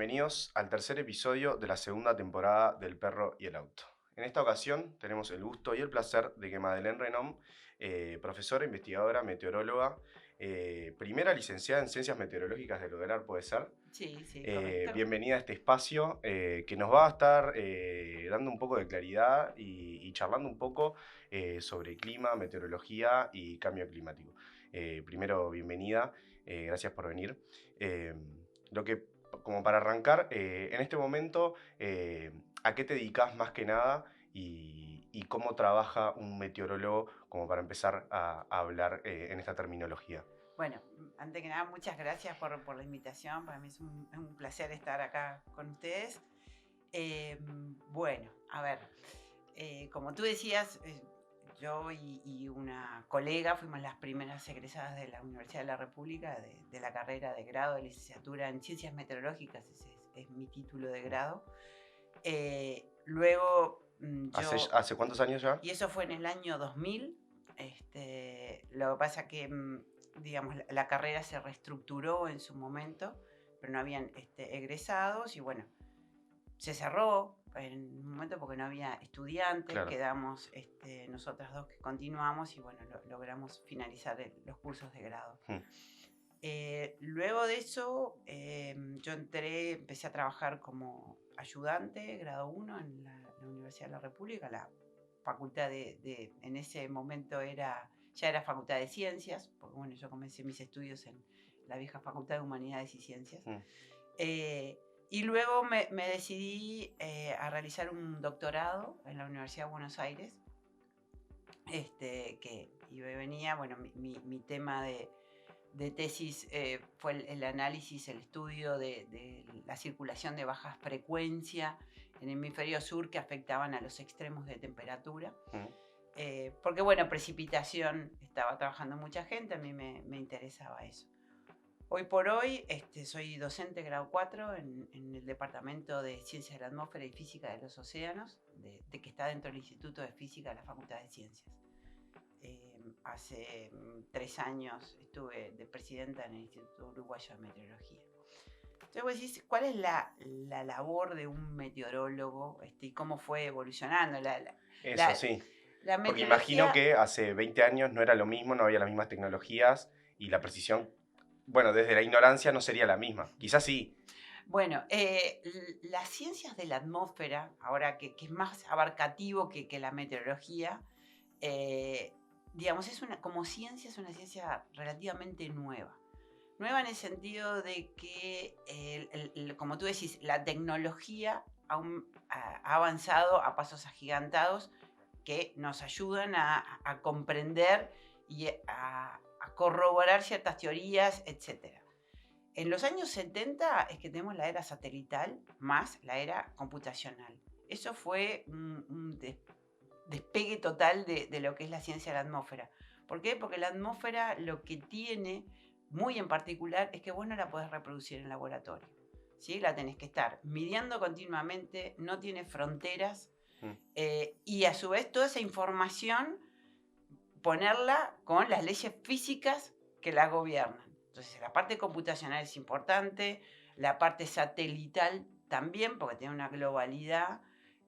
bienvenidos al tercer episodio de la segunda temporada del Perro y el Auto. En esta ocasión tenemos el gusto y el placer de que Madeleine Renom, profesora, investigadora, meteoróloga, primera licenciada en Ciencias Meteorológicas del UDELAR, ¿puede ser? Sí, sí, correcto. Bienvenida a este espacio que nos va a estar dando un poco de claridad y charlando un poco sobre clima, meteorología y cambio climático. Primero, bienvenida, gracias por venir. Eh, lo que, como para arrancar, en este momento, ¿a qué te dedicas más que nada y cómo trabaja un meteorólogo como para empezar a hablar en esta terminología? Bueno, antes que nada, muchas gracias por la invitación. Para mí es un placer estar acá con ustedes. Bueno, a ver, como tú decías, yo y una colega fuimos las primeras egresadas de la Universidad de la República de la carrera de grado de licenciatura en Ciencias Meteorológicas, ese es mi título de grado. Luego yo, ¿Hace cuántos años ya? y eso fue en el año 2000. Lo que pasa que, digamos, la carrera se reestructuró en su momento, pero no habían egresados y bueno, se cerró en un momento porque no había estudiantes, Claro. quedamos nosotras dos que continuamos y bueno, logramos finalizar los cursos de grado. Hmm. Luego de eso, yo empecé a trabajar como ayudante, grado 1 en la Universidad de la República, la facultad en ese momento ya era facultad de ciencias, porque bueno, yo comencé mis estudios en la vieja facultad de Humanidades y Ciencias. Hmm. Eh, y luego me decidí a realizar un doctorado en la Universidad de Buenos Aires, que iba y venía, bueno, mi tema de tesis fue el análisis, el estudio de la circulación de baja frecuencia en el hemisferio sur que afectaban a los extremos de temperatura. Hmm. Porque bueno, precipitación, estaba trabajando mucha gente, a mí me interesaba eso. Hoy por hoy soy docente grado 4 en el Departamento de Ciencias de la Atmósfera y Física de los Océanos, que está dentro del Instituto de Física de la Facultad de Ciencias. Hace 3 años estuve de presidenta en el Instituto Uruguayo de Meteorología. Entonces vos decís, ¿cuál es la labor de un meteorólogo y cómo fue evolucionando? Eso La, sí, la porque imagino meteorología, que hace 20 años no era lo mismo, no había las mismas tecnologías y la precisión, bueno, desde la ignorancia no sería la misma. Quizás sí. bueno, las ciencias de la atmósfera, ahora que es más abarcativo que la meteorología, eh, digamos, como ciencia es una ciencia relativamente nueva. Nueva en el sentido de que, como tú decís, la tecnología ha avanzado a pasos agigantados que nos ayudan a comprender y a corroborar ciertas teorías, etc. En los años 70 es que tenemos la era satelital más la era computacional. Eso fue un despegue total de lo que es la ciencia de la atmósfera. ¿Por qué? Porque la atmósfera lo que tiene muy en particular es que vos no la podés reproducir en laboratorio. ¿Sí? La tenés que estar midiendo continuamente, no tiene fronteras Mm. y a su vez toda esa información ponerla con las leyes físicas que la gobiernan. Entonces la parte computacional es importante, la parte satelital también, porque tiene una globalidad,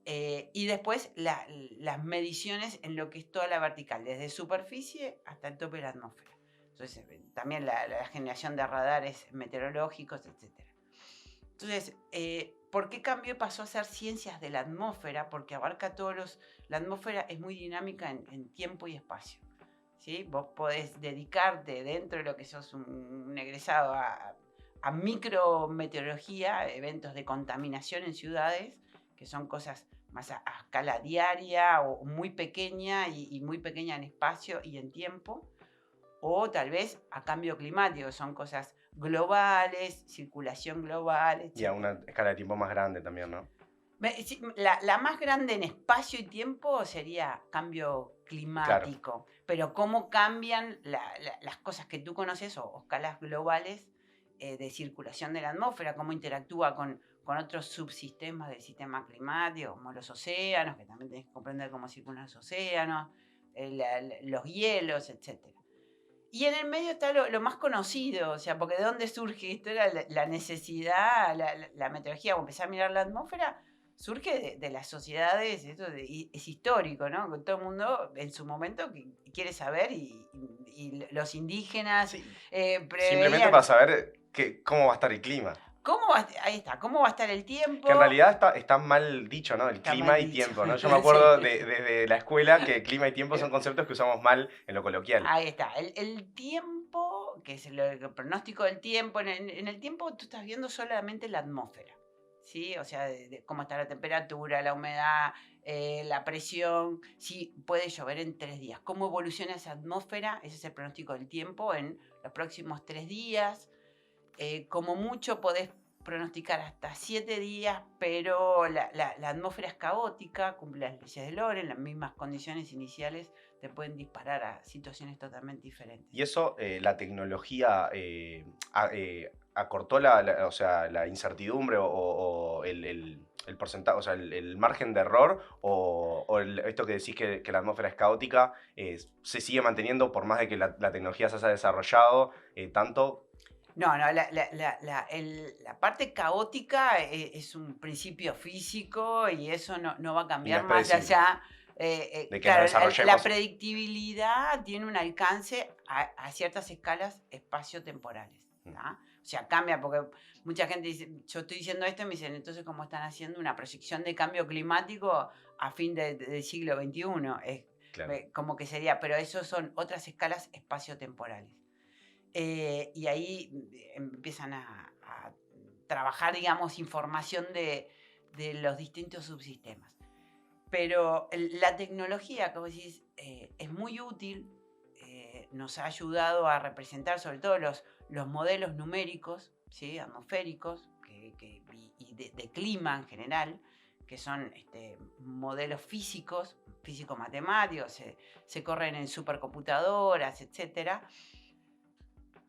y después las mediciones en lo que es toda la vertical, desde superficie hasta el tope de la atmósfera. Entonces también la generación de radares meteorológicos, etc. Entonces, ¿por qué cambió y pasó a ser ciencias de la atmósfera? Porque abarca todos los... La atmósfera es muy dinámica en tiempo y espacio. ¿Sí? Vos podés dedicarte dentro de lo que sos un egresado a micrometeorología, eventos de contaminación en ciudades, que son cosas más a escala diaria o muy pequeña y muy pequeña en espacio y en tiempo, o tal vez a cambio climático, son cosas globales, circulación global, Y a etc. una escala de tiempo más grande también, ¿no? La más grande en espacio y tiempo sería cambio Claro. climático, pero cómo cambian las cosas que tú conoces o escalas globales de circulación de la atmósfera, cómo interactúa con otros subsistemas del sistema climático, como los océanos, que también tenés que comprender cómo circulan los océanos, los hielos, etc. Y en el medio está lo más conocido, o sea, porque ¿de dónde surge esto? Era la necesidad, la meteorología, o empezar a mirar la atmósfera, surge de las sociedades, y es histórico, ¿no? Que todo el mundo en su momento quiere saber, y los indígenas Sí, simplemente preveían para saber cómo va a estar el clima. ahí está, cómo va a estar el Que en tiempo. realidad está mal dicho, ¿no? El Está mal clima y dicho. tiempo, ¿no? Yo me Sí. acuerdo desde la escuela que clima y tiempo son conceptos que usamos mal en lo coloquial. Ahí está. El tiempo, que es el pronóstico del tiempo, en el tiempo tú estás viendo solamente la atmósfera, ¿sí? O sea, de cómo está la temperatura, la humedad, la presión, si puede llover en 3 días. ¿Cómo evoluciona esa atmósfera? Ese es el pronóstico del tiempo en los próximos 3 días. Como mucho podés pronosticar hasta 7 días, pero la atmósfera es caótica, cumple las leyes de Lorentz, las mismas condiciones iniciales te pueden disparar a situaciones totalmente diferentes. Y eso, la tecnología acortó o sea, la incertidumbre o el porcentaje, o sea, el margen de error, o esto que decís que la atmósfera es caótica, se sigue manteniendo por más de que la tecnología se haya desarrollado tanto. No, la parte caótica es un principio físico y eso no va a Y no cambiar es más predecible. allá. De que no Claro, la desarrollemos. predictibilidad tiene un alcance a ciertas escalas espaciotemporales. ¿tá? O sea, cambia porque mucha gente dice, yo estoy diciendo esto y me dicen, entonces, ¿cómo están haciendo una proyección de cambio climático a fin del siglo XXI? Claro. Como que sería, pero eso son otras escalas espaciotemporales. Y ahí empiezan a trabajar, digamos, información de los distintos subsistemas. Pero la tecnología, como decís, es muy útil, nos ha ayudado a representar sobre todo los modelos numéricos, ¿sí? Atmosféricos y de clima en general, que son modelos físicos, físico-matemáticos, se corren en supercomputadoras, etcétera,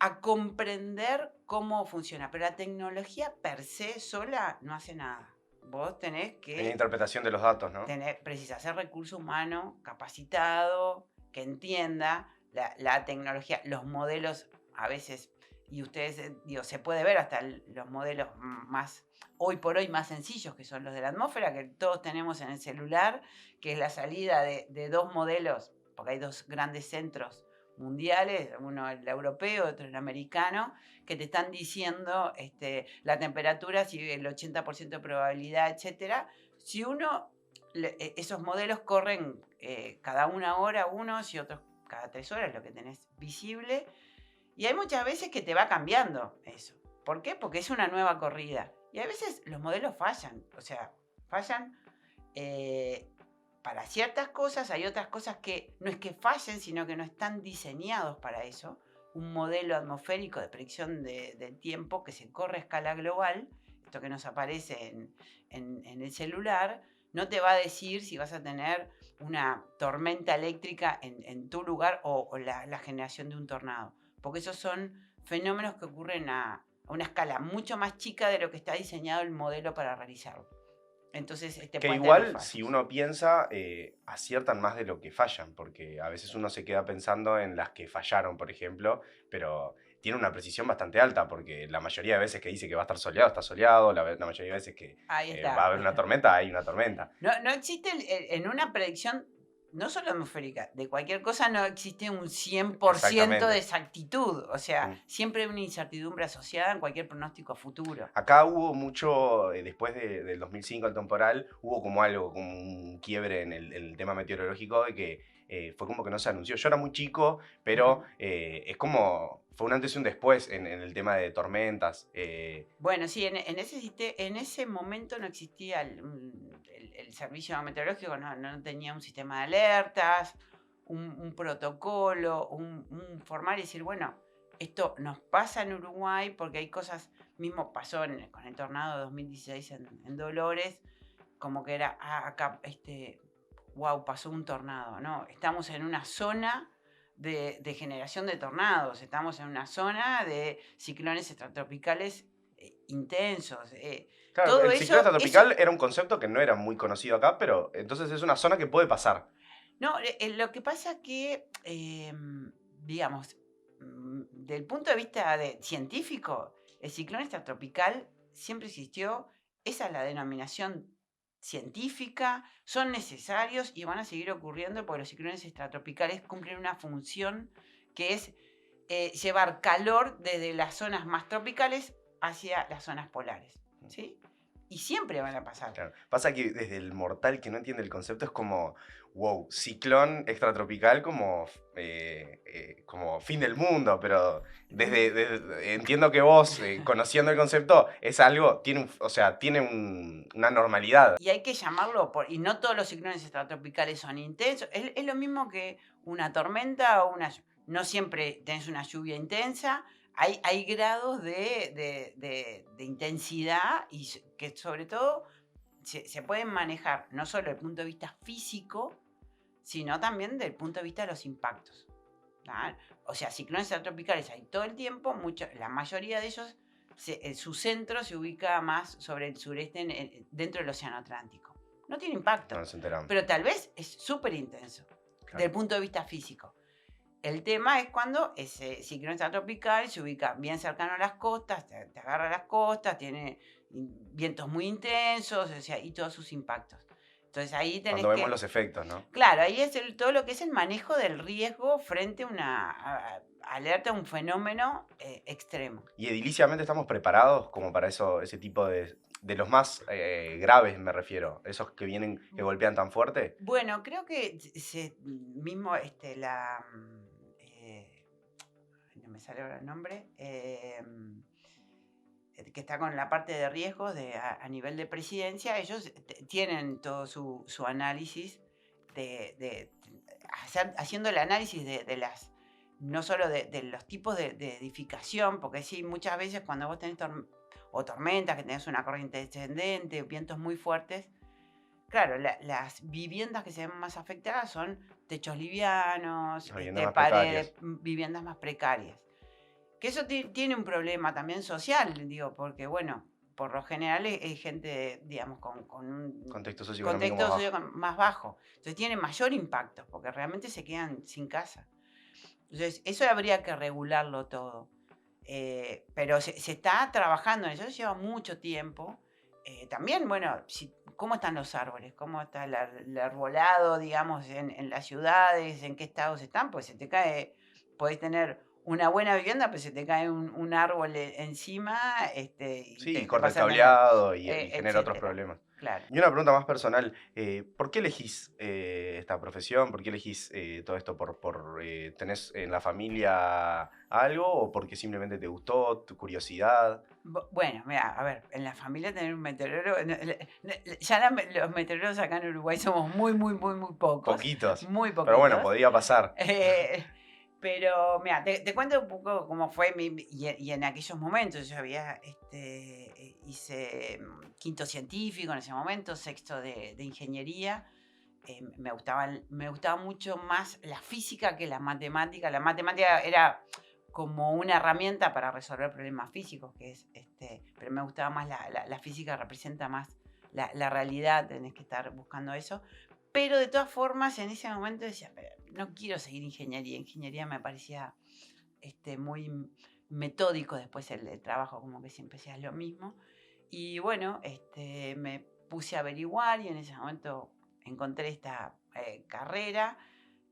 a comprender cómo funciona. Pero la tecnología per se sola no hace nada. Vos tenés En la que interpretación de los datos, ¿no? precisar ser recurso humano capacitado, que entienda la tecnología, los modelos a veces, y ustedes, se puede ver hasta los modelos más, hoy por hoy, más sencillos, que son los de la atmósfera, que todos tenemos en el celular, que es la salida de dos modelos, porque hay dos grandes centros mundiales, uno el europeo, otro el americano, que te están diciendo la temperatura, si el 80% de probabilidad, etcétera. Si uno, esos modelos corren cada 1 hora unos y otros cada 3 horas, lo que tenés visible, y hay muchas veces que te va cambiando eso. ¿Por qué? Porque es una nueva corrida. Y a veces los modelos fallan, o sea, fallan para ciertas cosas, hay otras cosas que no es que fallen, sino que no están diseñados para eso. Un modelo atmosférico de predicción del tiempo que se corre a escala global, esto que nos aparece en el celular, no te va a decir si vas a tener una tormenta eléctrica en tu lugar o la generación de un tornado, porque esos son fenómenos que ocurren a una escala mucho más chica de lo que está diseñado el modelo para realizarlo. Entonces, Que pueden tener igual, fallos. si uno piensa, aciertan más de lo que fallan, porque a veces uno se queda pensando en las que fallaron, por ejemplo, pero tiene una precisión bastante alta, porque la mayoría de veces que dice que va a estar soleado, está soleado, la mayoría de veces que Ahí está. va a haber una tormenta, hay una tormenta. No existe en una predicción, no solo atmosférica, de cualquier cosa no existe un 100% Exactamente. de exactitud. O sea, siempre hay una incertidumbre asociada en cualquier pronóstico futuro. Acá hubo mucho, después del 2005, el temporal, hubo como algo, como un quiebre en el tema meteorológico de que fue como que no se anunció. Yo era muy chico, pero es como, fue un antes y un después en el tema de tormentas. Bueno, sí, en ese momento no existía el servicio meteorológico, no tenía un sistema de alertas, un protocolo, un formal y decir, bueno, esto nos pasa en Uruguay porque hay cosas, mismo pasó con el tornado de 2016 en Dolores, como que era, acá, wow, pasó un tornado, ¿no? Estamos en una zona de generación de tornados, estamos en una zona de ciclones extratropicales intensos. Claro, Todo el ciclón eso, extratropical era un concepto que no era muy conocido acá, pero entonces es una zona que puede pasar. No, lo que pasa que, digamos, del punto de vista científico, el ciclón extratropical siempre existió, esa es la denominación científica, son necesarios y van a seguir ocurriendo porque los ciclones extratropicales cumplen una función que es llevar calor desde las zonas más tropicales hacia las zonas polares, ¿sí? Y siempre van a pasar. Claro. Pasa que desde el mortal que no entiende el concepto es como, wow, ciclón extratropical como fin del mundo, pero entiendo que vos, conociendo el concepto, es algo, o sea, tiene una normalidad. Y hay que llamarlo, y no todos los ciclones extratropicales son intensos. Es lo mismo que una tormenta o no siempre tenés una lluvia intensa. Hay grados de intensidad y que sobre todo se pueden manejar no solo desde el punto de vista físico, sino también desde el punto de vista de los impactos. ¿Tá? O sea, ciclones extratropicales hay todo el tiempo, la mayoría de ellos, su centro se ubica más sobre el sureste, dentro del Océano Atlántico. No tiene impacto, No se enteran. pero tal vez es súper intenso, desde el punto de vista físico. El tema es cuando ese ciclón extratropical se ubica bien cercano a las costas, te agarra a las costas, tiene vientos muy intensos, o sea, y todos sus impactos. Entonces ahí tenés Cuando vemos los efectos, ¿no? Claro, ahí es todo lo que es el manejo del riesgo frente a alerta a un fenómeno extremo. Y ediliciamente estamos preparados como para ese tipo de los más graves, me refiero, esos que vienen, que golpean tan fuerte. Bueno, creo que mismo no me sale ahora el nombre, que está con la parte de riesgos a nivel de presidencia, ellos tienen todo su análisis haciendo el análisis de las, no solo de los tipos de edificación, porque sí, muchas veces cuando vos tenés tormentas, que tenés una corriente descendente, vientos muy fuertes, claro, las viviendas que se ven más afectadas son techos livianos, paredes, viviendas más precarias. Que eso tiene un problema también social, digo, porque bueno, por lo general es gente, digamos, con un contexto socioeconómico más bajo. Entonces tiene mayor impacto, porque realmente se quedan sin casa. Entonces, eso habría que regularlo todo. Pero se está trabajando en eso, lleva mucho tiempo. También, bueno, cómo están los árboles, cómo está el arbolado, digamos, en las ciudades, en qué estados están, pues se te cae, podés tener una buena vivienda, pues se te cae un árbol encima. Sí, corta el cableado y genera otros etcétera. problemas. Claro. Y una pregunta más personal, ¿por qué elegís esta profesión? ¿Por qué elegís todo esto? ¿Tenés en la familia algo o porque simplemente te gustó, tu curiosidad? Bueno, mira, a ver, en la familia tener un meteorólogo, ya los meteorólogos acá en Uruguay somos muy pocos. Poquitos. Muy poquitos. Pero bueno, podría pasar. Pero mira, te cuento un poco cómo fue y en aquellos momentos. Yo hice quinto científico en ese momento, sexto de ingeniería. Me gustaba mucho más la física que la matemática. La matemática era como una herramienta para resolver problemas físicos, pero me gustaba más la física, representa más la realidad, tenés que estar buscando eso. Pero de todas formas, en ese momento decía, no quiero seguir ingeniería. Ingeniería me parecía muy metódico después el trabajo, como que siempre hacías lo mismo. Y bueno, me puse a averiguar y en ese momento encontré esta carrera,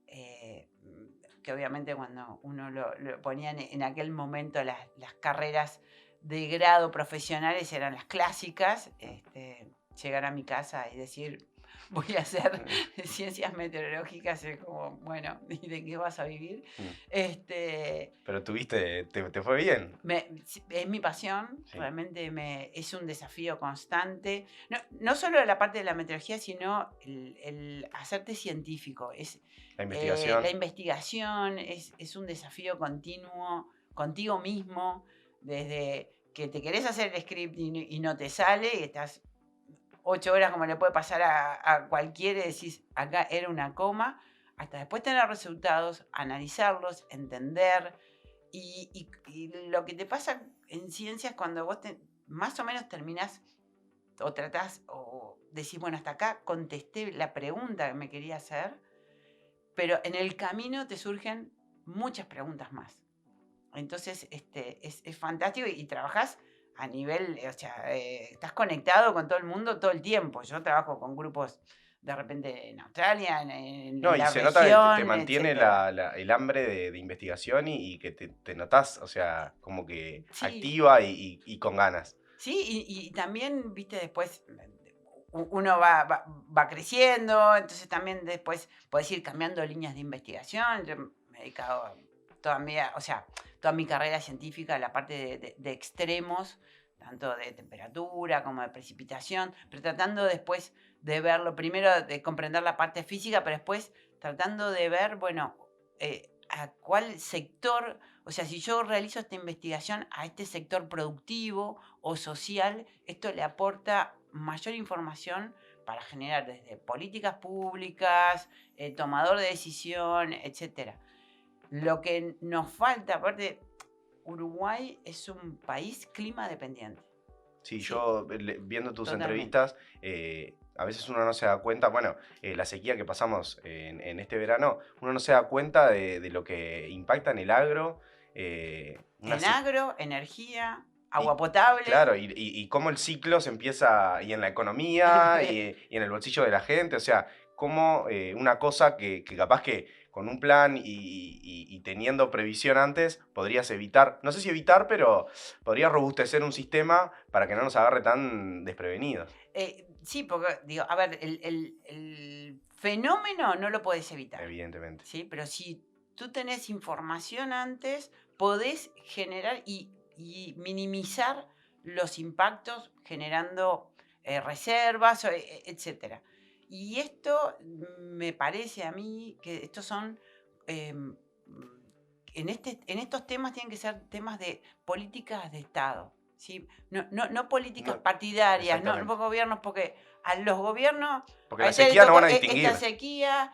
que obviamente cuando uno lo ponía en aquel momento, las carreras de grado profesionales eran las clásicas. Llegar a mi casa y decir, voy a hacer ciencias meteorológicas, es como, bueno, ¿y de qué vas a vivir? Pero te fue bien. Es mi pasión, Sí. realmente es un desafío constante. No solo la parte de la meteorología, sino el hacerte científico. La investigación. La investigación es un desafío continuo contigo mismo, desde que te querés hacer el script y no te sale, y estás 8 horas como le puede pasar a cualquiera y decís, acá era una coma, hasta después tener resultados, analizarlos, entender. Y lo que te pasa en ciencias cuando vos más o menos terminás o tratás o decís, bueno, hasta acá contesté la pregunta que me quería hacer, pero en el camino te surgen muchas preguntas más. Entonces, es fantástico y trabajás a nivel, o sea, estás conectado con todo el mundo todo el tiempo. Yo trabajo con grupos de repente en Australia, No, en y la se nota que te región, mantiene etcétera. el hambre de investigación y que te notás, o sea, como que Sí, activa y con ganas. sí, y también, viste, después uno va creciendo, entonces también después podés ir cambiando líneas de investigación. Yo me he dedicado toda mi, o sea, toda mi carrera científica a la parte de extremos, tanto de temperatura como de precipitación, pero tratando después de verlo, primero de comprender la parte física, pero después tratando de ver, bueno, a cuál sector, o sea, si yo realizo esta investigación a este sector productivo o social, esto le aporta mayor información para generar desde políticas públicas, tomador de decisión, etcétera. Lo que nos falta, aparte, Uruguay es un país clima dependiente, Sí, ¿sí? yo viendo tus Totalmente. entrevistas, a veces uno no se da cuenta, bueno, la sequía que pasamos en este verano, uno no se da cuenta de lo que impacta en el agro, una En sequía. agro, energía, agua Y, potable. claro, y cómo el ciclo se empieza, y en la economía, y en el bolsillo de la gente, o sea, cómo una cosa que capaz que con un plan y teniendo previsión antes, podrías evitar, no sé si evitar, pero podrías robustecer un sistema para que no nos agarre tan desprevenidos, Sí, porque, digo, a ver, el fenómeno no lo podés evitar, evidentemente. ¿sí? Pero si tú tenés información antes, podés generar y minimizar los impactos generando reservas, etcétera. Y esto me parece a mí que estos son, em, en estos temas tienen que ser temas de políticas de Estado, ¿sí? No políticas No, partidarias, no exactamente. gobiernos, porque a los gobiernos, Porque a la este le sequía no tocó van a esta distinguir, sequía,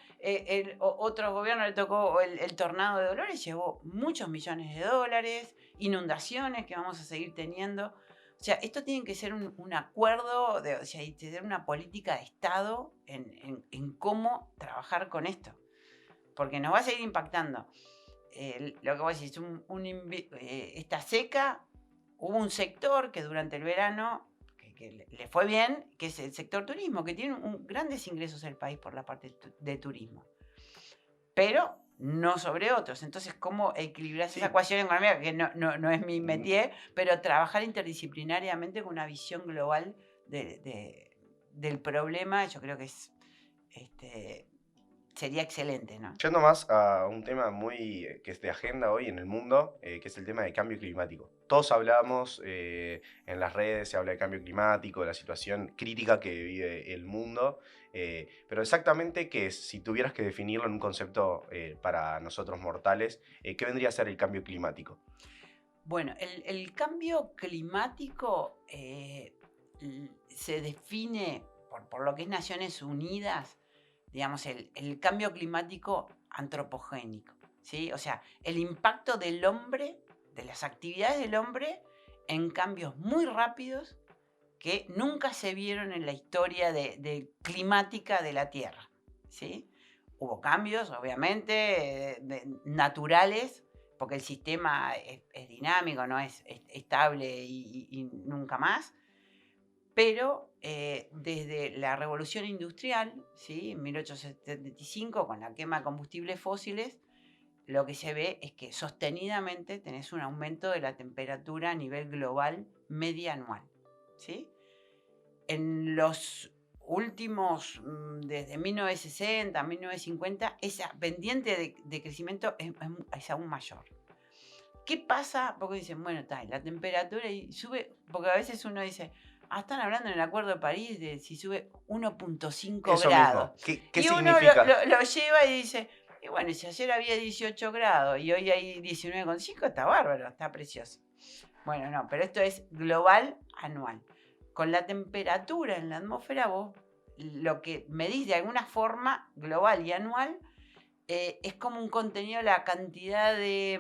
otro gobierno le tocó el tornado de Dolores, llevó muchos millones de dólares, inundaciones que vamos a seguir teniendo. O sea, esto tiene que ser un acuerdo, o sea, y tener una política de Estado en cómo trabajar con esto, porque nos va a seguir impactando. Lo que vos decís, esta seca, hubo un sector que durante el verano que le fue bien, que es el sector turismo, que tiene grandes ingresos el país por la parte de turismo, pero no sobre otros. Entonces, ¿cómo equilibrar esa sí. ecuación económica? Que no es mi métier, pero trabajar interdisciplinariamente con una visión global del problema, yo creo que este, sería excelente, ¿no? Yendo más a un tema muy que es de agenda hoy en el mundo, que es el tema de cambio climático. Todos hablamos en las redes, se habla de cambio climático, de la situación crítica que vive el mundo, pero exactamente qué es, si tuvieras que definirlo en un concepto para nosotros mortales, ¿qué vendría a ser el cambio climático? Bueno, el cambio climático se define por lo que es Naciones Unidas, digamos, el cambio climático antropogénico, ¿sí? O sea, el impacto del hombre, de las actividades del hombre en cambios muy rápidos que nunca se vieron en la historia climática de la Tierra, ¿sí? Hubo cambios, obviamente, naturales, porque el sistema es dinámico, no es estable y nunca más, pero desde la revolución industrial, ¿sí? En 1875, con la quema de combustibles fósiles, lo que se ve es que sostenidamente tenés un aumento de la temperatura a nivel global media anual, ¿sí? En los últimos, desde 1960, 1950, esa pendiente de crecimiento es aún mayor. ¿Qué pasa? Porque dicen, bueno, está, la temperatura y sube, porque a veces uno dice, están hablando en el Acuerdo de París de si sube 1,5 Eso grados. mismo, ¿qué Y uno significa? lo lleva y dice, y bueno, si ayer había 18 grados y hoy hay 19,5, está bárbaro, está precioso. Bueno, no, pero esto es global anual. Con la temperatura en la atmósfera, vos lo que medís de alguna forma global y anual es como un contenido, la cantidad de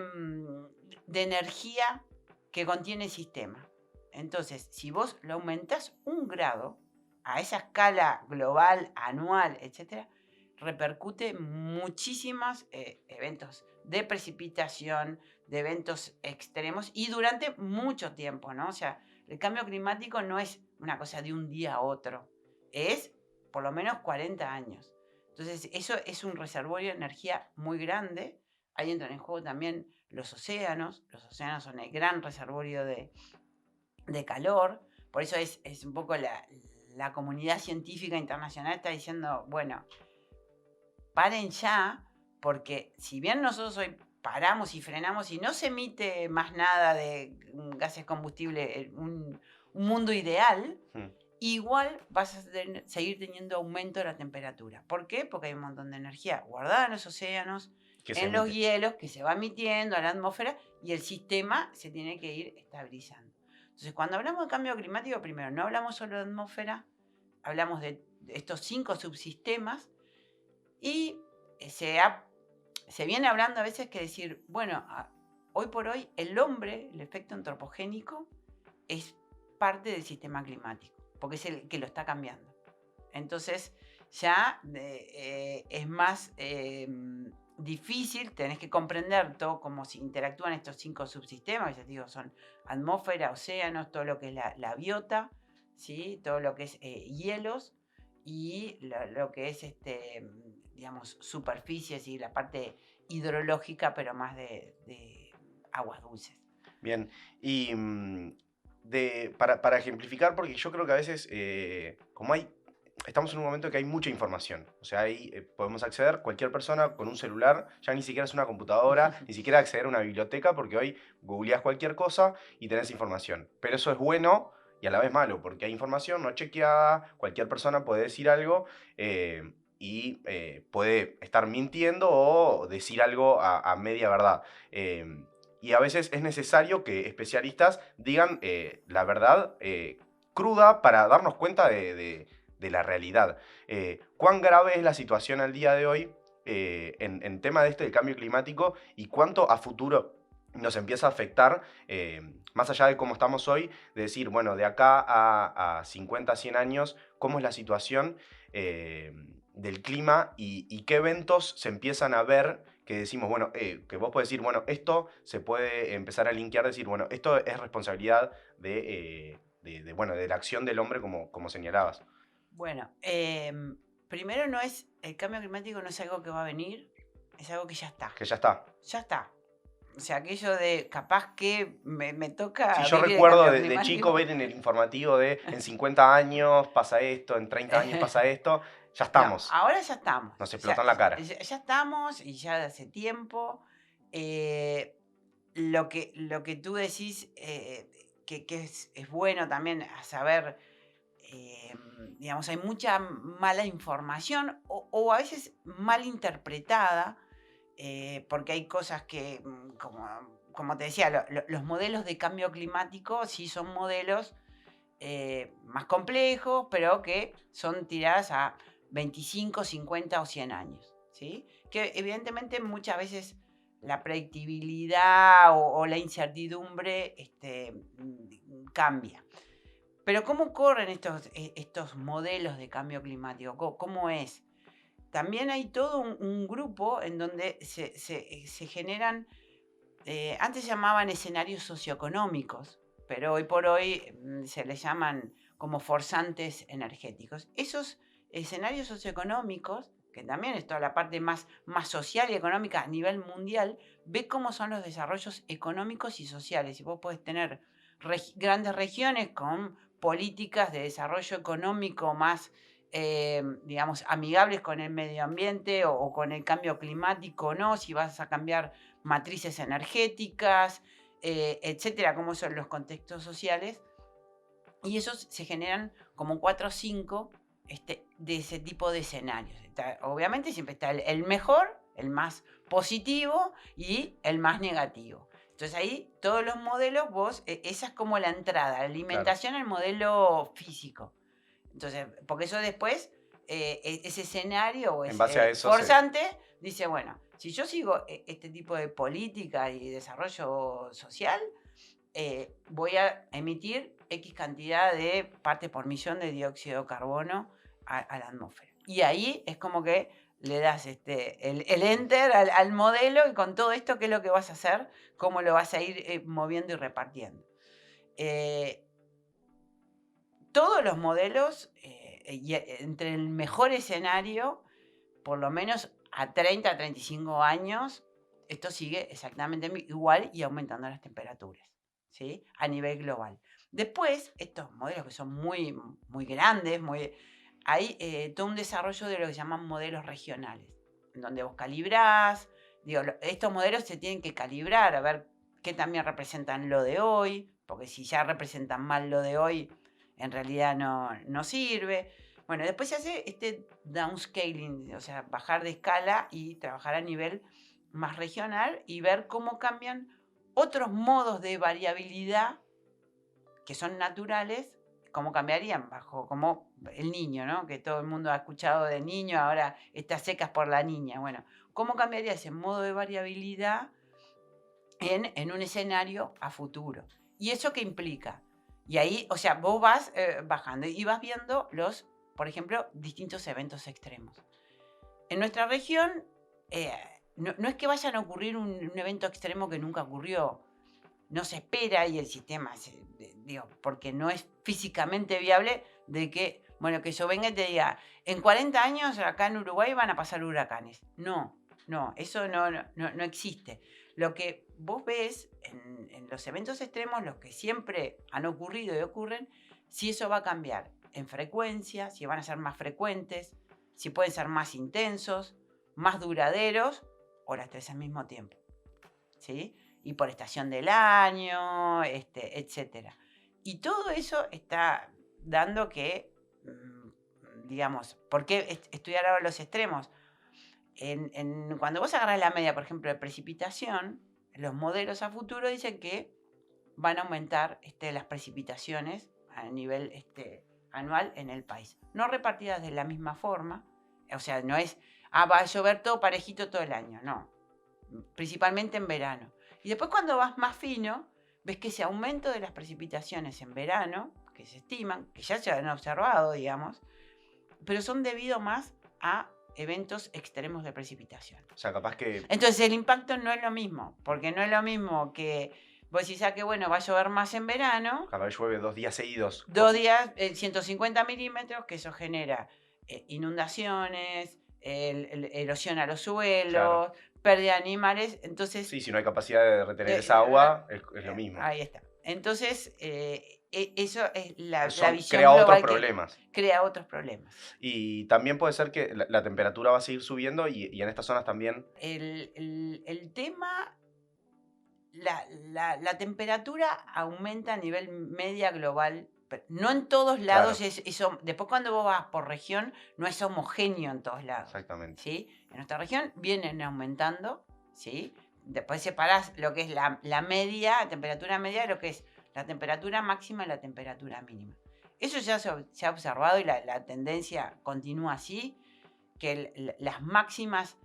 energía que contiene el sistema. Entonces, si vos lo aumentás 1 grado a esa escala global, anual, etcétera, repercute muchísimos eventos de precipitación, de eventos extremos y durante mucho tiempo, ¿no? O sea, el cambio climático no es una cosa de un día a otro, es por lo menos 40 años. Entonces, eso es un reservorio de energía muy grande. Ahí entran en juego también los océanos. Los océanos son el gran reservorio de calor. Por eso es un poco la comunidad científica internacional está diciendo, bueno, paren ya, porque si bien nosotros hoy paramos y frenamos y no se emite más nada de gases combustibles, un mundo ideal, igual vas a seguir teniendo aumento de la temperatura. ¿Por qué? Porque hay un montón de energía guardada en los océanos, en los hielos, que se va emitiendo a la atmósfera y el sistema se tiene que ir estabilizando. Entonces, cuando hablamos de cambio climático, primero, no hablamos solo de atmósfera, hablamos de estos 5 subsistemas y se viene hablando a veces que decir, bueno, hoy por hoy el hombre, el efecto antropogénico, es parte del sistema climático, porque es el que lo está cambiando. Entonces ya es más difícil, tenés que comprender todo cómo se interactúan estos 5 subsistemas, ya digo, son atmósfera, océanos, todo lo que es la biota, ¿sí? Todo lo que es hielos y lo que es digamos, superficies y la parte hidrológica, pero más de aguas dulces. Bien, y para ejemplificar, porque yo creo que a veces, como estamos en un momento que hay mucha información, o sea, ahí podemos acceder, cualquier persona con un celular, ya ni siquiera es una computadora, ni siquiera acceder a una biblioteca, porque hoy googleás cualquier cosa y tenés información. Pero eso es bueno y a la vez malo, porque hay información no chequeada, cualquier persona puede decir algo y puede estar mintiendo o decir algo a media verdad. Y a veces es necesario que especialistas digan la verdad cruda para darnos cuenta de la realidad. ¿Cuán grave es la situación al día de hoy en tema de del cambio climático y cuánto a futuro nos empieza a afectar, más allá de cómo estamos hoy, de decir, bueno, de acá a 50, 100 años, cómo es la situación del clima y qué eventos se empiezan a ver que decimos, bueno, que vos podés decir, bueno, esto se puede empezar a linkear, decir, bueno, esto es responsabilidad bueno, de la acción del hombre como señalabas. Bueno, primero el cambio climático no es algo que va a venir, es algo que ya está. Que ya está. Ya está. O sea, aquello de capaz que me toca. Sí, yo recuerdo de chico ver en el informativo de en 50 años pasa esto, en 30 años pasa esto, ya estamos. No, ahora ya estamos. Nos explotan la cara. Ya estamos y ya de hace tiempo. Lo que tú decís, que es bueno también a saber, digamos, hay mucha mala información o a veces mal interpretada. Porque hay cosas que, como te decía, los modelos de cambio climático sí son modelos más complejos, pero que son tiradas a 25, 50 o 100 años. ¿Sí? Que evidentemente muchas veces la predictibilidad o la incertidumbre cambia. Pero ¿cómo corren estos modelos de cambio climático? ¿Cómo es? También hay todo un grupo en donde se generan, antes se llamaban escenarios socioeconómicos, pero hoy por hoy se les llaman como forzantes energéticos. Esos escenarios socioeconómicos, que también es toda la parte más social y económica a nivel mundial, ve cómo son los desarrollos económicos y sociales. Y vos podés tener grandes regiones con políticas de desarrollo económico más digamos, amigables con el medio ambiente o con el cambio climático, ¿no? Si vas a cambiar matrices energéticas, etcétera, cómo son los contextos sociales. Y esos se generan como 4 o 5 de ese tipo de escenarios. Obviamente siempre está el mejor, el más positivo y el más negativo. Entonces ahí todos los modelos, esa es como la entrada, la alimentación al modelo físico. Entonces, porque eso después, ese escenario o ese forzante, dice, bueno, si yo sigo este tipo de política y desarrollo social, voy a emitir X cantidad de partes por millón de dióxido de carbono a la atmósfera. Y ahí es como que le das el enter al modelo y con todo esto, ¿qué es lo que vas a hacer? ¿Cómo lo vas a ir moviendo y repartiendo? Todos los modelos, entre el mejor escenario, por lo menos a 30, 35 años, esto sigue exactamente igual y aumentando las temperaturas, ¿sí? A nivel global. Después, estos modelos que son muy, muy grandes, hay todo un desarrollo de lo que se llaman modelos regionales, en donde vos calibrás, estos modelos se tienen que calibrar a ver qué también representan lo de hoy, porque si ya representan mal lo de hoy, en realidad no sirve. Bueno, después se hace este downscaling, o sea, bajar de escala y trabajar a nivel más regional y ver cómo cambian otros modos de variabilidad que son naturales, cómo cambiarían bajo, como el niño, ¿no? Que todo el mundo ha escuchado de niño, ahora está secas por la niña. Bueno, ¿cómo cambiaría ese modo de variabilidad en un escenario a futuro? ¿Y eso qué implica? Y ahí, o sea, vos vas bajando y vas viendo por ejemplo, distintos eventos extremos. En nuestra región, no es que vayan a ocurrir un evento extremo que nunca ocurrió. No se espera y el sistema, porque no es físicamente viable de que, bueno, que yo venga y te diga, en 40 años acá en Uruguay van a pasar huracanes. No, eso no existe. Lo que vos ves en los eventos extremos, los que siempre han ocurrido y ocurren, si eso va a cambiar en frecuencia, si van a ser más frecuentes, si pueden ser más intensos, más duraderos o las tres al mismo tiempo. ¿Sí? Y por estación del año, etcétera. Y todo eso está dando que, digamos, ¿por qué estudiar ahora los extremos? Cuando vos agarrás la media, por ejemplo, de precipitación, los modelos a futuro dicen que van a aumentar las precipitaciones a nivel anual en el país. No repartidas de la misma forma, o sea, no es, va a llover todo parejito todo el año, no, principalmente en verano. Y después cuando vas más fino, ves que ese aumento de las precipitaciones en verano, que se estiman, que ya se han observado, digamos, pero son debido más a eventos extremos de precipitación. O sea, capaz que... Entonces el impacto no es lo mismo, porque no es lo mismo que vos decís, que bueno, va a llover más en verano. Cada vez llueve 2 días seguidos. 2 días, 150 milímetros, que eso genera inundaciones, erosión a los suelos, claro, pérdida de animales. Entonces, sí, si no hay capacidad de retener esa agua, es lo mismo. Ahí está. Entonces, eso es la visión crea global otros problemas. Crea otros problemas. Y también puede ser que la temperatura va a seguir subiendo y en estas zonas también. El tema, la temperatura aumenta a nivel media global. No en todos lados, claro, eso. Después cuando vos vas por región, no es homogéneo en todos lados. Exactamente. ¿Sí? En nuestra región vienen aumentando, ¿sí? Después separás lo que es la media, temperatura media, de lo que es la temperatura máxima y la temperatura mínima. Eso ya se ha observado y la tendencia continúa así, que las máximas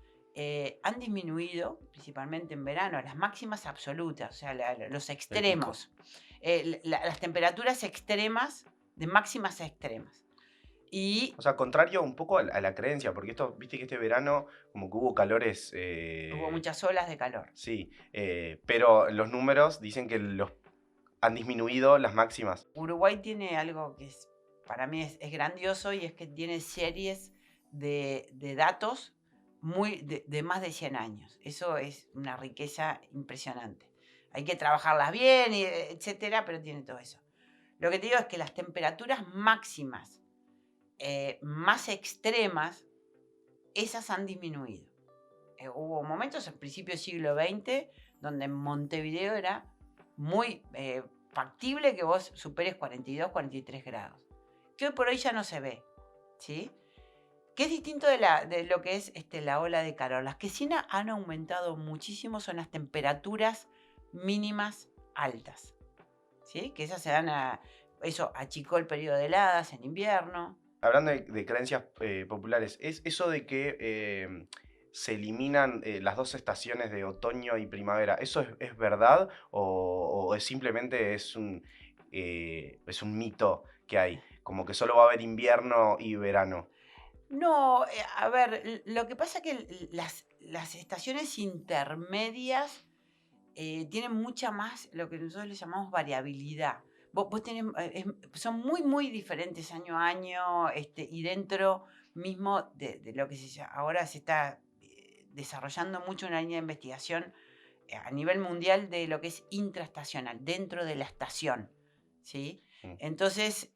han disminuido, principalmente en verano, las máximas absolutas, o sea, los extremos, las temperaturas extremas, de máximas a extremas. O sea, contrario un poco a la creencia, porque viste que este verano como que hubo calores... Hubo muchas olas de calor. Sí, pero los números dicen que han disminuido las máximas. Uruguay tiene algo que para mí es grandioso, y es que tiene series de datos de más de 100 años. Eso es una riqueza impresionante. Hay que trabajarlas bien, etcétera, pero tiene todo eso. Lo que te digo es que las temperaturas máximas más extremas, esas han disminuido. Hubo momentos en principio del siglo XX donde en Montevideo era muy factible que vos superes 42, 43 grados, que hoy por hoy ya no se ve, ¿sí? Que es distinto de lo que es la ola de calor. Las que sí han aumentado muchísimo son las temperaturas mínimas altas, ¿sí? Que esas se dan eso achicó el periodo de heladas en invierno. Hablando de creencias populares, ¿es eso de que se eliminan las 2 estaciones de otoño y primavera? ¿Eso es verdad o simplemente es un mito que hay? Como que solo va a haber invierno y verano. No, a ver, lo que pasa es que las estaciones intermedias tienen mucha más lo que nosotros le llamamos variabilidad. Vos tenés, son muy, muy diferentes año a año, y dentro mismo de lo que ahora se está desarrollando mucho una línea de investigación a nivel mundial de lo que es intraestacional, dentro de la estación, ¿sí? Mm. Entonces,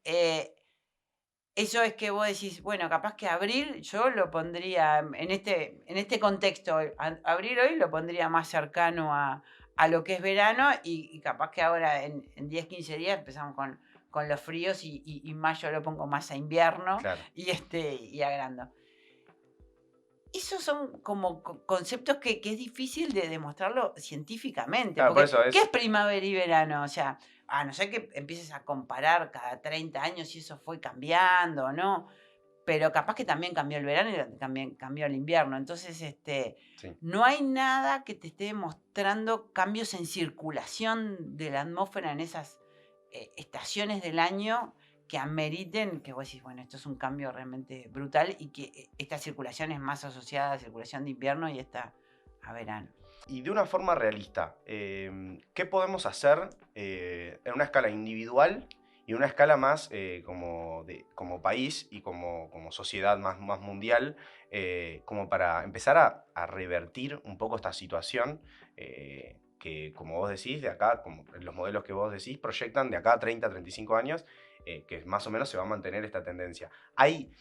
eso es que vos decís, bueno, capaz que abril yo lo pondría en este contexto, abril hoy lo pondría más cercano a lo que es verano y capaz que ahora en 10, 15 días empezamos con los fríos y mayo lo pongo más a invierno Claro. y agrando. Esos son como conceptos que es difícil de demostrarlo científicamente, Claro, por porque eso ¿qué es es. primavera y verano? O sea, a no ser que empieces a comparar cada 30 años si eso fue cambiando o no, pero capaz que también cambió el verano y también cambió el invierno. Entonces, Sí. no hay nada que te esté demostrando cambios en circulación de la atmósfera en esas estaciones del año que ameriten que vos decís, bueno, esto es un cambio realmente brutal y que esta circulación es más asociada a la circulación de invierno y esta a verano. Y de una forma realista, ¿qué podemos hacer en una escala individual y en una escala más como país y como sociedad más mundial, como para empezar a revertir un poco esta situación que, como vos decís, de acá, como los modelos que vos decís, proyectan de acá a 30, 35 años, que más o menos se va a mantener esta tendencia? ¿Hay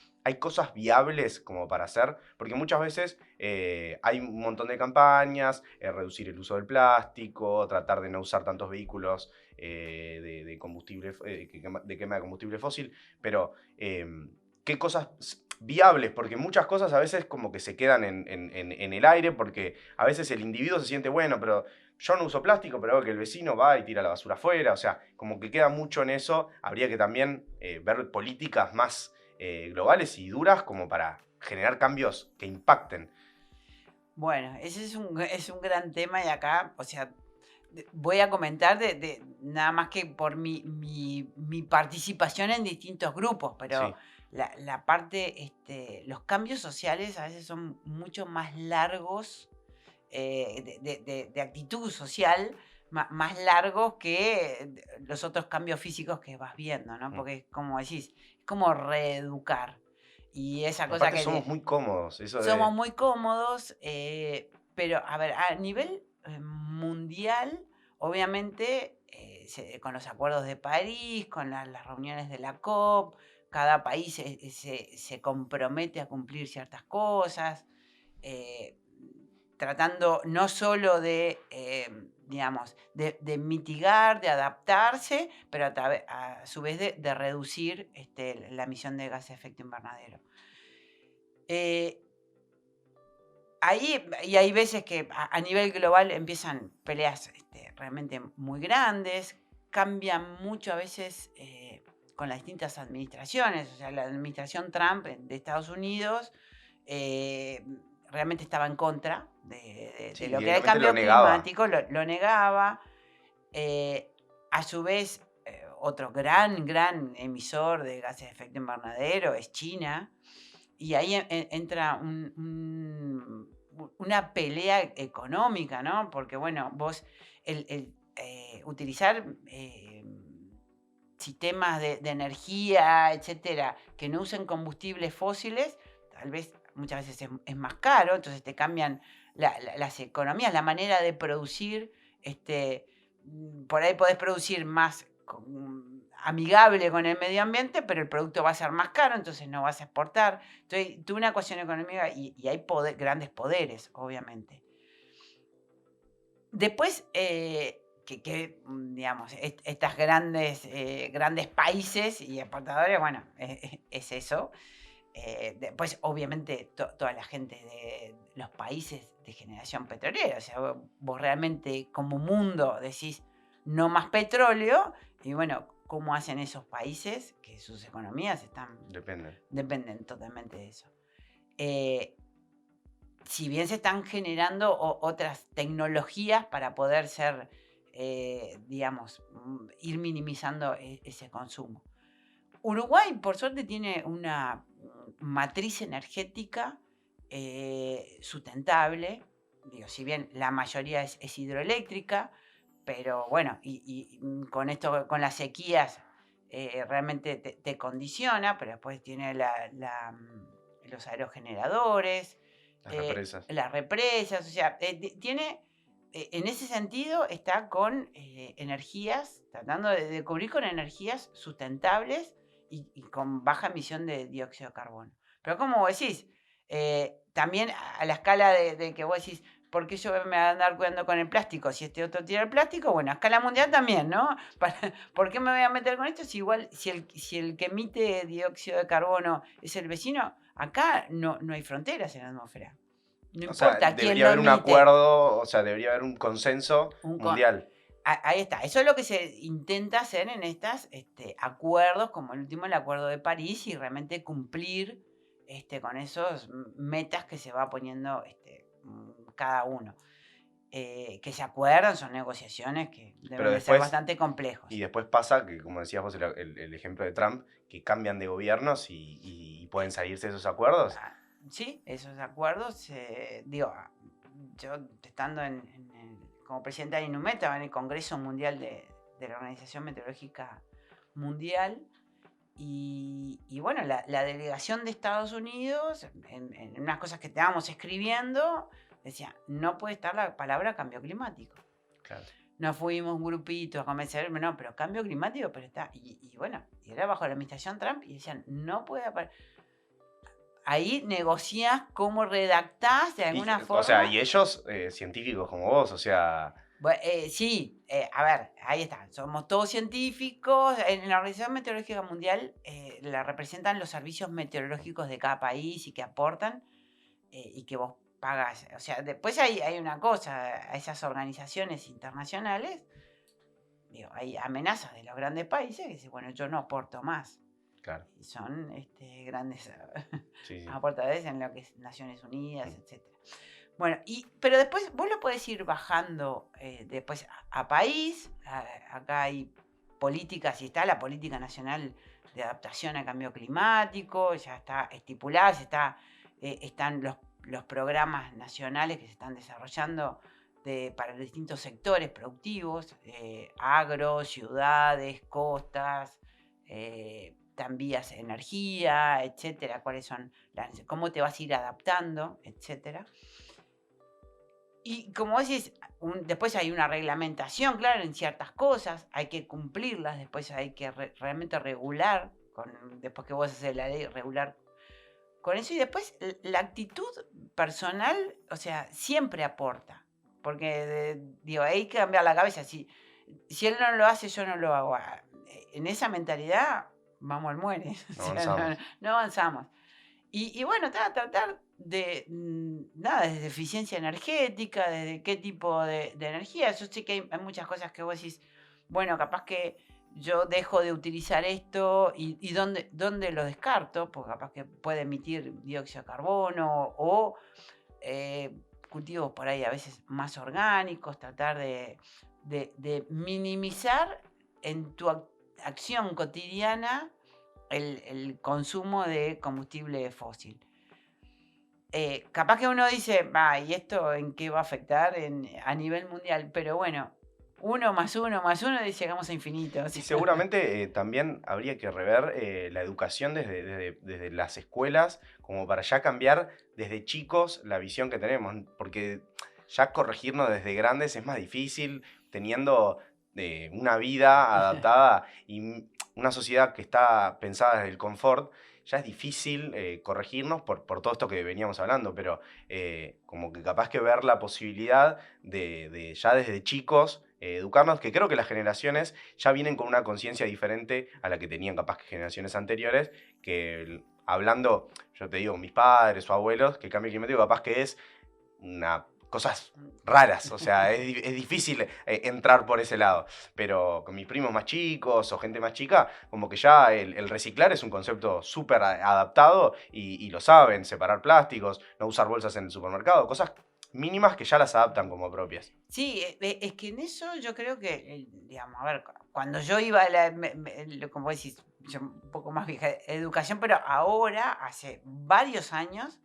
cosas viables como para hacer? Porque muchas veces hay un montón de campañas, reducir el uso del plástico, tratar de no usar tantos vehículos de combustible, de quema de combustible fósil, pero ¿qué cosas viables? Porque muchas cosas a veces como que se quedan en el aire, porque a veces el individuo se siente, bueno, pero yo no uso plástico, pero veo que el vecino va y tira la basura afuera, o sea, como que queda mucho en eso. Habría que también ver políticas más globales y duras como para generar cambios que impacten. Bueno, ese es un gran tema y acá, o sea, voy a comentar nada más que por mi participación en distintos grupos, pero Sí, la parte, los cambios sociales a veces son mucho más largos de actitud social, más largos que los otros cambios físicos que vas viendo, ¿no? mm. Porque, como decís, es como reeducar. Y esa Y cosa aparte que somos muy cómodos, eso somos de... muy cómodos, pero a ver, a nivel mundial, obviamente, con los acuerdos de París, con las reuniones de la COP, cada país se compromete a cumplir ciertas cosas, eh, tratando no solo digamos, de mitigar, de adaptarse, pero a su vez de reducir la emisión de gases de efecto invernadero. Eh, y hay veces que a nivel global empiezan peleas realmente muy grandes, cambian mucho a veces con las distintas administraciones. O sea, la administración Trump de Estados Unidos eh, realmente estaba en contra de Sí, lo que era el directamente lo cambio negaba. climático, lo negaba. A su vez, otro gran emisor de gases de efecto invernadero es China. Y ahí entra una pelea económica, ¿no? Porque, bueno, vos, utilizar sistemas de energía, etcétera, que no usen combustibles fósiles, tal vez muchas veces es más caro, entonces te cambian las economías, la manera de producir, por ahí podés producir más amigable con el medio ambiente, pero el producto va a ser más caro, entonces no vas a exportar. Entonces, tuve una ecuación económica y hay grandes poderes, obviamente. Después, digamos, estas grandes países y exportadores, bueno, es eso. Después, obviamente, toda la gente de los países de generación petrolera. O sea, vos realmente como mundo decís no más petróleo y bueno, ¿cómo hacen esos países que sus economías Depende. dependen totalmente de eso? Eh, si bien se están generando otras tecnologías para poder digamos, ir minimizando ese consumo. Uruguay, por suerte, tiene una matriz energética sustentable. Digo, si bien la mayoría es hidroeléctrica, pero bueno, con esto, con las sequías, realmente te condiciona, pero después tiene los aerogeneradores, Las represas. las represas, o sea, tiene, en ese sentido, está con energías, tratando de cubrir con energías sustentables y con baja emisión de dióxido de carbono. Pero como vos decís, también a la escala de que vos decís, ¿por qué yo me voy a andar cuidando con el plástico si este otro tira el plástico? Bueno, a escala mundial también, ¿no? ¿Por qué me voy a meter con esto si igual, si el que emite dióxido de carbono es el vecino? Acá no hay fronteras en la atmósfera. No O sea, importa quién debería lo haber un emite. acuerdo, o sea, debería haber un consenso mundial. Ahí está. Eso es lo que se intenta hacer en estos acuerdos, como el último, el Acuerdo de París, y realmente cumplir con esos metas que se va poniendo cada uno. Que se acuerdan, son negociaciones que deben de ser bastante complejos. Y después pasa que, como decías vos, el ejemplo de Trump, que cambian de gobiernos y pueden salirse de esos acuerdos. Sí, esos acuerdos, digo, yo estando como presidenta de INUMET, estaba en el Congreso Mundial de la Organización Meteorológica Mundial, y bueno, la delegación de Estados Unidos, en unas cosas que estábamos escribiendo, decía, no puede estar la palabra cambio climático. Claro. Nos fuimos un grupito a convencerme, no, pero cambio climático, pero está, y bueno, y era bajo la administración Trump, y decían, no puede aparecer. Ahí negociás cómo redactás de alguna forma. O sea, y ellos, científicos como vos, o sea... Bueno, sí, a ver, ahí está. Somos todos científicos. En la Organización Meteorológica Mundial la representan los servicios meteorológicos de cada país y que aportan y que vos pagas. O sea, después hay una cosa, a esas organizaciones internacionales, digo, hay amenazas de los grandes países que dicen, bueno, yo no aporto más. Claro. Y son grandes sí. aportadores en lo que es Naciones Unidas, etc. Bueno, pero después vos lo podés ir bajando después a país. Acá hay políticas y está la Política Nacional de Adaptación al Cambio Climático, ya está estipulada, están los programas nacionales que se están desarrollando para los distintos sectores productivos, agro, ciudades, costas, vías de energía, etcétera, cuáles son cómo te vas a ir adaptando, etcétera. Y como decís, después hay una reglamentación, claro, en ciertas cosas, hay que cumplirlas, después hay que realmente regular, después que vos haces la ley, regular con eso, y después la actitud personal, o sea, siempre aporta, porque digo, hay que cambiar la cabeza, si él no lo hace, yo no lo hago. En esa mentalidad, vamos al muere. No avanzamos. No avanzamos. Y bueno, tratar de, desde eficiencia energética, desde qué tipo de energía. Yo sé que hay muchas cosas que vos decís, bueno, capaz que yo dejo de utilizar esto y ¿dónde lo descarto? Porque capaz que puede emitir dióxido de carbono o cultivos por ahí a veces más orgánicos, tratar de minimizar en tu acción cotidiana el consumo de combustible fósil. Capaz que uno dice, ¿y esto en qué va a afectar a nivel mundial? Pero bueno, 1 más 1 más 1 y llegamos a infinito. Y seguramente también habría que rever la educación desde las escuelas, como para ya cambiar desde chicos la visión que tenemos, porque ya corregirnos desde grandes es más difícil, teniendo una vida adaptada y una sociedad que está pensada desde el confort. Ya es difícil corregirnos por todo esto que veníamos hablando, pero como que capaz que ver la posibilidad de ya desde chicos educarnos, que creo que las generaciones ya vienen con una conciencia diferente a la que tenían capaz que generaciones anteriores, que hablando, yo te digo, mis padres o abuelos, que el cambio climático capaz que es cosas raras, o sea, es difícil entrar por ese lado, pero con mis primos más chicos o gente más chica, como que ya el reciclar es un concepto súper adaptado y lo saben, separar plásticos, no usar bolsas en el supermercado, cosas mínimas que ya las adaptan como propias. Sí, es que en eso yo creo que, digamos, a ver, cuando yo iba a la, como decís, yo un poco más vieja, educación, pero ahora, hace varios años,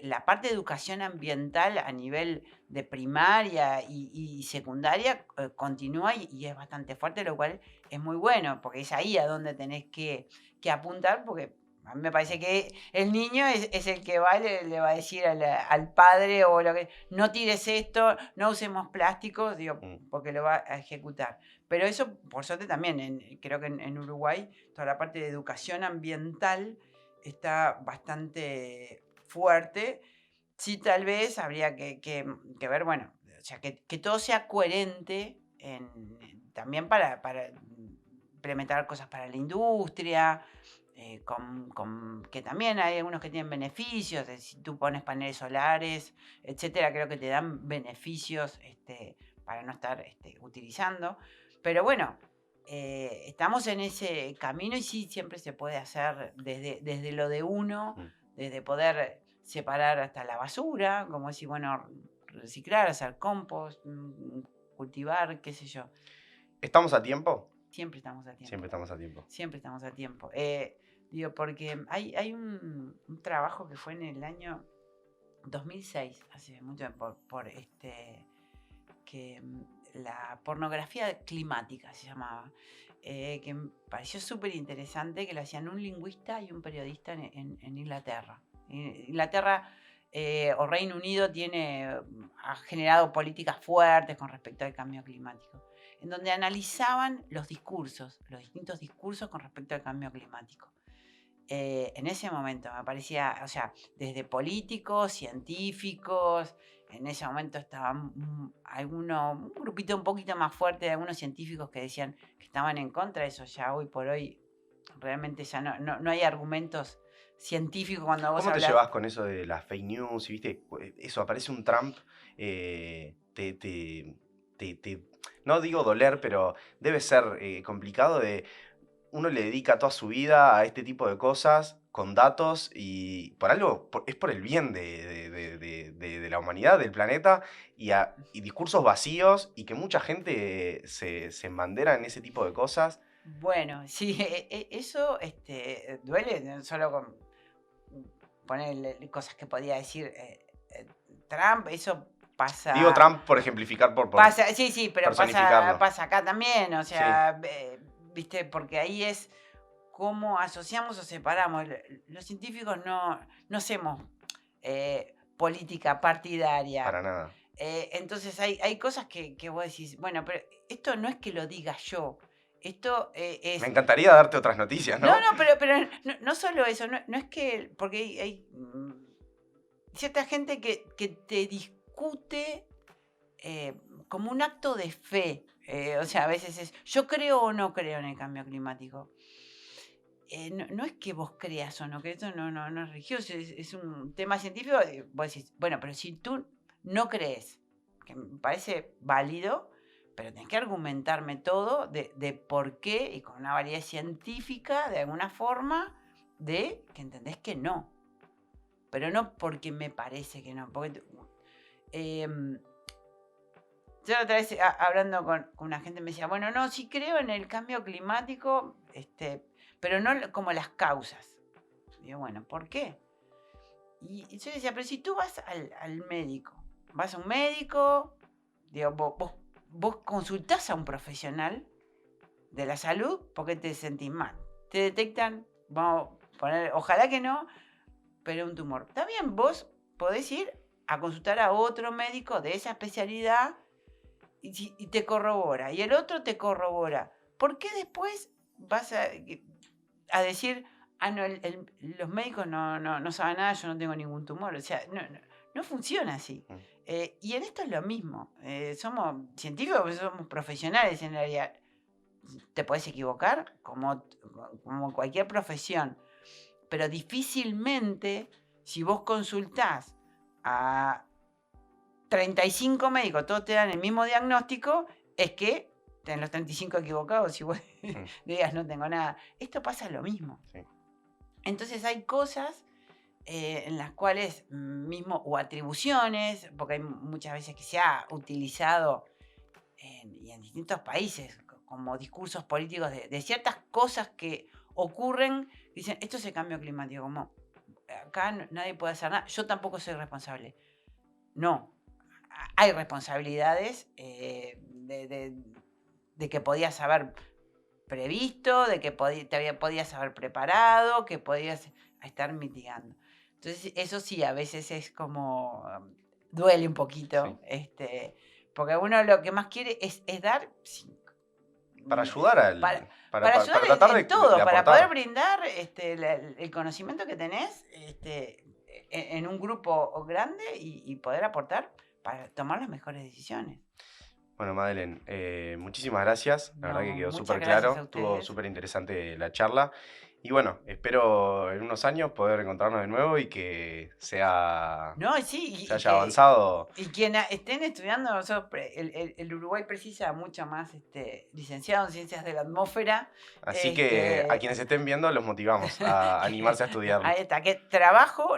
la parte de educación ambiental a nivel de primaria y secundaria continúa y es bastante fuerte, lo cual es muy bueno, porque es ahí a donde tenés que apuntar, porque a mí me parece que el niño es el que va y le va a decir al padre o lo que, no tires esto, no usemos plásticos, digo, porque lo va a ejecutar. Pero eso, por suerte, también, creo que en Uruguay, toda la parte de educación ambiental está bastante fuerte. Sí, tal vez habría que ver, bueno, o sea, que todo sea coherente también para implementar cosas para la industria, que también hay algunos que tienen beneficios, si tú pones paneles solares, etcétera, creo que te dan beneficios para no estar utilizando. Pero bueno, estamos en ese camino y sí, siempre se puede hacer desde lo de uno, desde poder separar hasta la basura, como decir, bueno, reciclar, hacer compost, cultivar, qué sé yo. ¿Estamos a tiempo? Siempre estamos a tiempo. Siempre estamos a tiempo. Siempre estamos a tiempo. Digo, porque hay un trabajo que fue en el año 2006, hace mucho, que la pornografía climática se llamaba, que me pareció súper interesante, que lo hacían un lingüista y un periodista en Inglaterra. Inglaterra o Reino Unido ha generado políticas fuertes con respecto al cambio climático, en donde analizaban los distintos discursos con respecto al cambio climático. En ese momento me parecía, o sea, desde políticos, científicos, en ese momento estaban un grupito un poquito más fuerte de algunos científicos que decían que estaban en contra de eso. Ya hoy por hoy realmente ya no hay argumentos científicos cuando vos ¿Cómo te hablas. llevas con eso de las fake news? Y viste, eso, aparece un Trump, no digo doler, pero debe ser complicado uno le dedica toda su vida a este tipo de cosas con datos y por algo, es por el bien de la humanidad, del planeta y discursos vacíos y que mucha gente se embandera en ese tipo de cosas. Bueno, sí, eso duele, no solo con poner cosas que podía decir Trump, eso pasa. Digo Trump por ejemplificar, pasa, sí, pero personificarlo. pasa acá también, o sea, viste, porque ahí es cómo asociamos o separamos. Los científicos no hacemos política partidaria. Para nada. Entonces hay cosas que vos decís, bueno, pero esto no es que lo diga yo. Esto es. Me encantaría darte otras noticias, ¿no? No, pero no solo eso, no es que. Porque hay cierta gente que te discute como un acto de fe. O sea, a veces es, yo creo o no creo en el cambio climático. No es que vos creas o no, que esto no es religioso, es un tema científico. Vos decís, bueno, pero si tú no crees, que me parece válido, pero tenés que argumentarme todo de por qué y con una validez científica, de alguna forma, de que entendés que no. Pero no porque me parece que no. Porque yo la otra vez hablando con una gente me decía, bueno, no, sí creo en el cambio climático, pero no como las causas. Digo, bueno, ¿por qué? Y yo decía, pero si tú vas al médico, vas a un médico, digo, vos consultás a un profesional de la salud porque te sentís mal. Te detectan, vamos a poner, ojalá que no, pero un tumor. Está bien, vos podés ir a consultar a otro médico de esa especialidad y te corrobora, y el otro te corrobora. ¿Por qué después vas a decir, no, los médicos no saben nada, yo no tengo ningún tumor? O sea, no funciona así. Y en esto es lo mismo. Somos científicos, somos profesionales en realidad. Te puedes equivocar, como cualquier profesión, pero difícilmente, si vos consultás a 35 médicos, todos te dan el mismo diagnóstico, es que tenés los 35 equivocados y vos digas no tengo nada. Esto pasa lo mismo. Sí. Entonces hay cosas en las cuales mismo, o atribuciones, porque hay muchas veces que se ha utilizado y en distintos países como discursos políticos de ciertas cosas que ocurren, dicen, esto es el cambio climático, como acá nadie puede hacer nada, yo tampoco soy responsable. No, hay responsabilidades de que podías haber previsto, de que podías haber preparado, que podías estar mitigando. Entonces, eso sí, a veces es como, duele un poquito, Sí. porque uno lo que más quiere es dar, Para ayudar para ayudar para tratar en todo, de para poder aportar. brindar el conocimiento que tenés en un grupo grande y poder aportar para tomar las mejores decisiones. Bueno, Madeleine, muchísimas gracias. La verdad que No, quedó muchas súper gracias claro. a Estuvo ustedes. súper interesante la charla. Y bueno, espero en unos años poder encontrarnos de nuevo y que No, y sí, se haya avanzado. y quienes estén estudiando, nosotros, el Uruguay precisa mucho más licenciado en ciencias de la atmósfera. Así que a quienes estén viendo los motivamos a animarse a estudiarlo. Ahí está, que trabajo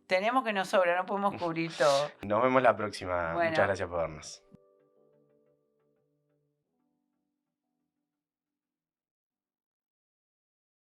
tenemos que nos sobra, no podemos cubrir todo. Nos vemos la próxima. Muchas Bueno, gracias por vernos.